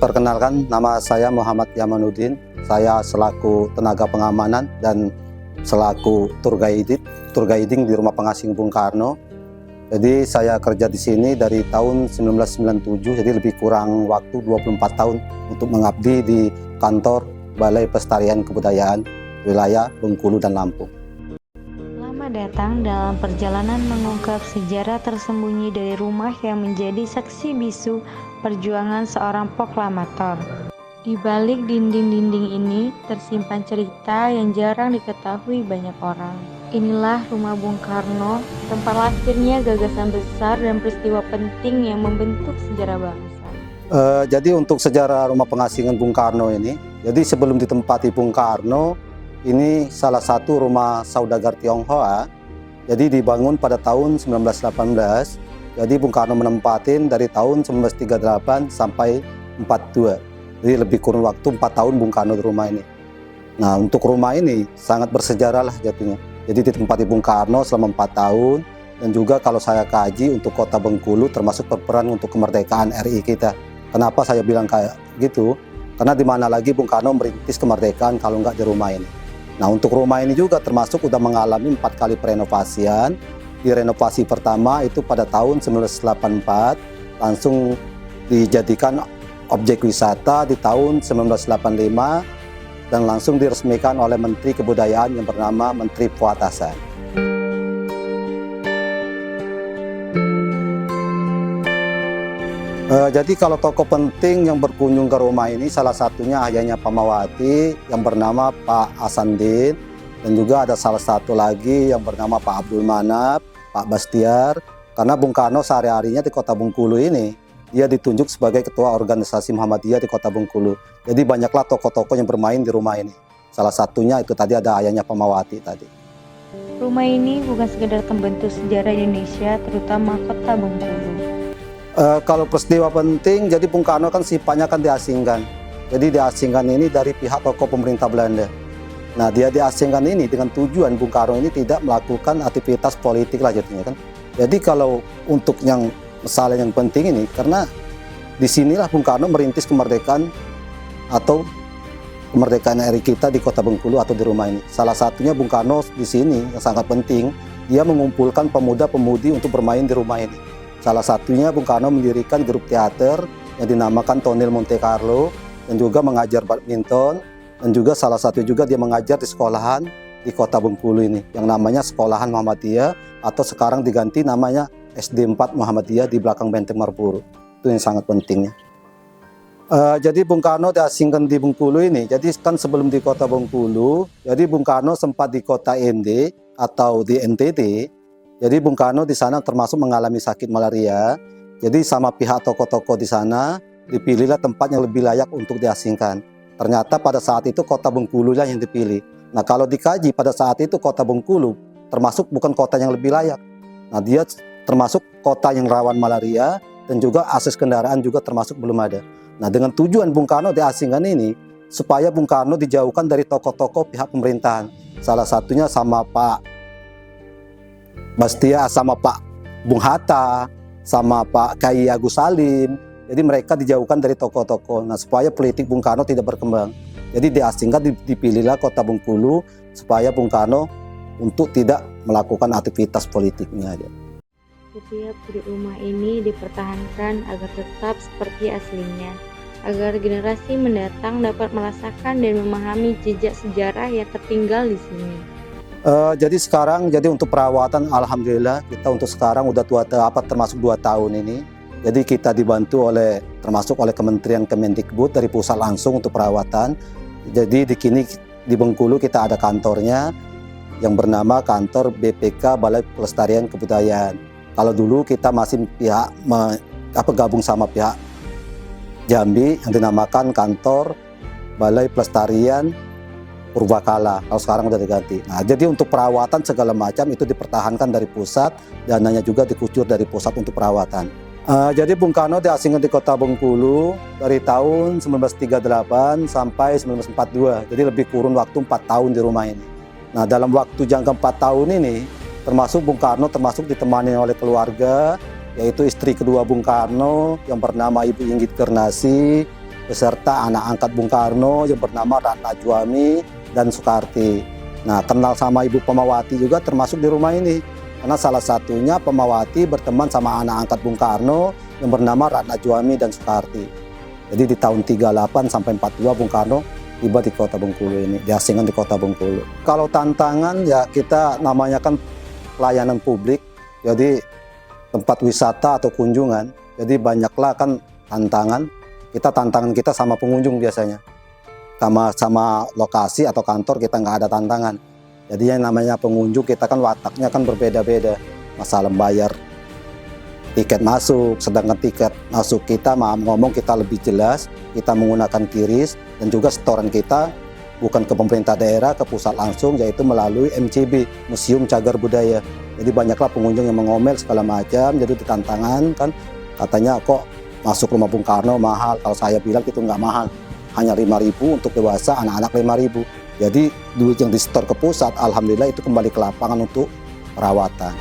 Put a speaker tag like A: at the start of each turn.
A: Perkenalkan, nama saya Muhammad Yamanuddin. Saya selaku tenaga pengamanan dan selaku tour guiding di Rumah Pengasing Bung Karno. Jadi saya kerja di sini dari tahun 1997, jadi lebih kurang waktu 24 tahun untuk mengabdi di kantor Balai Pelestarian Kebudayaan wilayah Bengkulu dan Lampung.
B: Selamat datang dalam perjalanan mengungkap sejarah tersembunyi dari rumah yang menjadi saksi bisu perjuangan seorang proklamator. Di balik dinding-dinding ini tersimpan cerita yang jarang diketahui banyak orang. Inilah rumah Bung Karno, tempat lahirnya gagasan besar dan peristiwa penting yang membentuk sejarah bangsa.
A: Jadi untuk sejarah Rumah Pengasingan Bung Karno ini, jadi sebelum ditempati Bung Karno, ini salah satu rumah saudagar Tionghoa. Jadi dibangun pada tahun 1918. Jadi Bung Karno menempatin dari tahun 1938 sampai 42. Jadi lebih kurun waktu 4 tahun Bung Karno di rumah ini. Nah, untuk rumah ini sangat bersejarah lah jatuhnya. Jadi ditempati Bung Karno selama 4 tahun. Dan juga kalau saya kaji untuk kota Bengkulu termasuk berperan untuk kemerdekaan RI kita. Kenapa saya bilang kayak gitu? Karena di mana lagi Bung Karno merintis kemerdekaan kalau nggak di rumah ini. Nah, untuk rumah ini juga termasuk udah mengalami 4 kali perenovasian. Di renovasi pertama itu pada tahun 1984, langsung dijadikan objek wisata di tahun 1985 dan langsung diresmikan oleh Menteri Kebudayaan yang bernama Menteri Puatasan. Jadi kalau tokoh penting yang berkunjung ke rumah ini salah satunya ayahnya Pamawati yang bernama Pak Asandin, dan juga ada salah satu lagi yang bernama Pak Abdul Manap, Pak Bastiar. Karena Bung Karno sehari-harinya di kota Bengkulu ini dia ditunjuk sebagai ketua organisasi Muhammadiyah di kota Bengkulu. Jadi banyaklah tokoh-tokoh yang bermain di rumah ini. Salah satunya itu tadi ada ayahnya Pamawati tadi.
B: Rumah ini bukan sekedar pembentuk sejarah Indonesia, terutama kota Bengkulu.
A: Kalau peristiwa penting, jadi Bung Karno kan sifatnya kan diasingkan. Jadi diasingkan ini dari pihak tokoh pemerintah Belanda. Nah, dia diasingkan ini dengan tujuan Bung Karno ini tidak melakukan aktivitas politik lah jadinya kan. Jadi kalau untuk yang masalah yang penting ini, karena disinilah Bung Karno merintis kemerdekaan atau kemerdekaan RI kita di kota Bengkulu atau di rumah ini. Salah satunya Bung Karno di sini yang sangat penting, dia mengumpulkan pemuda-pemudi untuk bermain di rumah ini. Salah satunya Bung Karno mendirikan grup teater yang dinamakan Tonil Monte Carlo dan juga mengajar badminton, dan juga salah satu juga dia mengajar di sekolahan di kota Bengkulu ini yang namanya Sekolahan Muhammadiyah atau sekarang diganti namanya SD 4 Muhammadiyah di belakang Benteng Marlboro. Itu yang sangat pentingnya. Jadi Bung Karno diasingkan di Bengkulu ini. Jadi kan sebelum di kota Bengkulu, jadi Bung Karno sempat di kota Ende atau di NTT. Jadi Bung Karno di sana termasuk mengalami sakit malaria. Jadi sama pihak tokoh-tokoh di sana dipilihlah tempat yang lebih layak untuk diasingkan. Ternyata pada saat itu kota Bengkulu lah yang dipilih. Nah, kalau dikaji pada saat itu kota Bengkulu termasuk bukan kota yang lebih layak. Nah, dia termasuk kota yang rawan malaria dan juga akses kendaraan juga termasuk belum ada. Nah, dengan tujuan Bung Karno diasingkan ini supaya Bung Karno dijauhkan dari tokoh-tokoh pihak pemerintahan. Salah satunya sama Pak Bastiar, sama Pak Bung Hatta, sama Pak Kyai Agus Salim. Jadi mereka dijauhkan dari tokoh-tokoh. Nah, supaya politik Bung Karno tidak berkembang. Jadi diasingkan, dipilihlah kota Bengkulu supaya Bung Karno untuk tidak melakukan aktivitas politiknya aja.
B: Setiap sudut rumah ini dipertahankan agar tetap seperti aslinya, agar generasi mendatang dapat merasakan dan memahami jejak sejarah yang tertinggal di sini.
A: Jadi sekarang, jadi untuk perawatan, alhamdulillah kita untuk sekarang udah termasuk 2 tahun ini. Jadi kita dibantu termasuk oleh Kementerian Kemendikbud dari pusat langsung untuk perawatan. Jadi di Bengkulu kita ada kantornya yang bernama kantor BPK Balai Pelestarian Kebudayaan. Kalau dulu kita masih gabung sama pihak Jambi yang dinamakan kantor Balai Pelestarian Purbakala. Kalau sekarang udah diganti. Nah, jadi untuk perawatan segala macam itu dipertahankan dari pusat, dananya juga dikucur dari pusat untuk perawatan. Jadi Bung Karno diasingkan di kota Bengkulu dari tahun 1938 sampai 1942. Jadi lebih kurun waktu 4 tahun di rumah ini. Nah, dalam waktu jangka 4 tahun ini, termasuk Bung Karno termasuk ditemani oleh keluarga, yaitu istri kedua Bung Karno yang bernama Ibu Inggit Garnasi, beserta anak angkat Bung Karno yang bernama Ratna Juami dan Soekarti. Nah, kenal sama Ibu Pemawati juga termasuk di rumah ini. Karena salah satunya Pemawati berteman sama anak angkat Bung Karno yang bernama Ratna Juami dan Soekarti. Jadi di tahun 38 sampai 42 Bung Karno tiba di kota Bengkulu ini, diasingkan di kota Bengkulu. Kalau tantangan ya kita namanya kan pelayanan publik, jadi tempat wisata atau kunjungan, jadi banyaklah kan tantangan. Tantangan kita sama pengunjung biasanya, sama lokasi atau kantor kita nggak ada tantangan. Jadi yang namanya pengunjung kita kan wataknya kan berbeda-beda, masalah bayar tiket masuk, sedangkan tiket masuk kita ngomong kita lebih jelas, kita menggunakan QRIS dan juga setoran kita bukan ke pemerintah daerah, ke pusat langsung, yaitu melalui MCB, Museum Cagar Budaya. Jadi banyaklah pengunjung yang mengomel segala macam, jadi ditantangan kan, katanya kok masuk rumah Bung Karno mahal, kalau saya bilang itu nggak mahal, hanya 5.000 untuk dewasa, anak-anak 5.000. Jadi duit yang disetor ke pusat, alhamdulillah itu kembali ke lapangan untuk perawatan.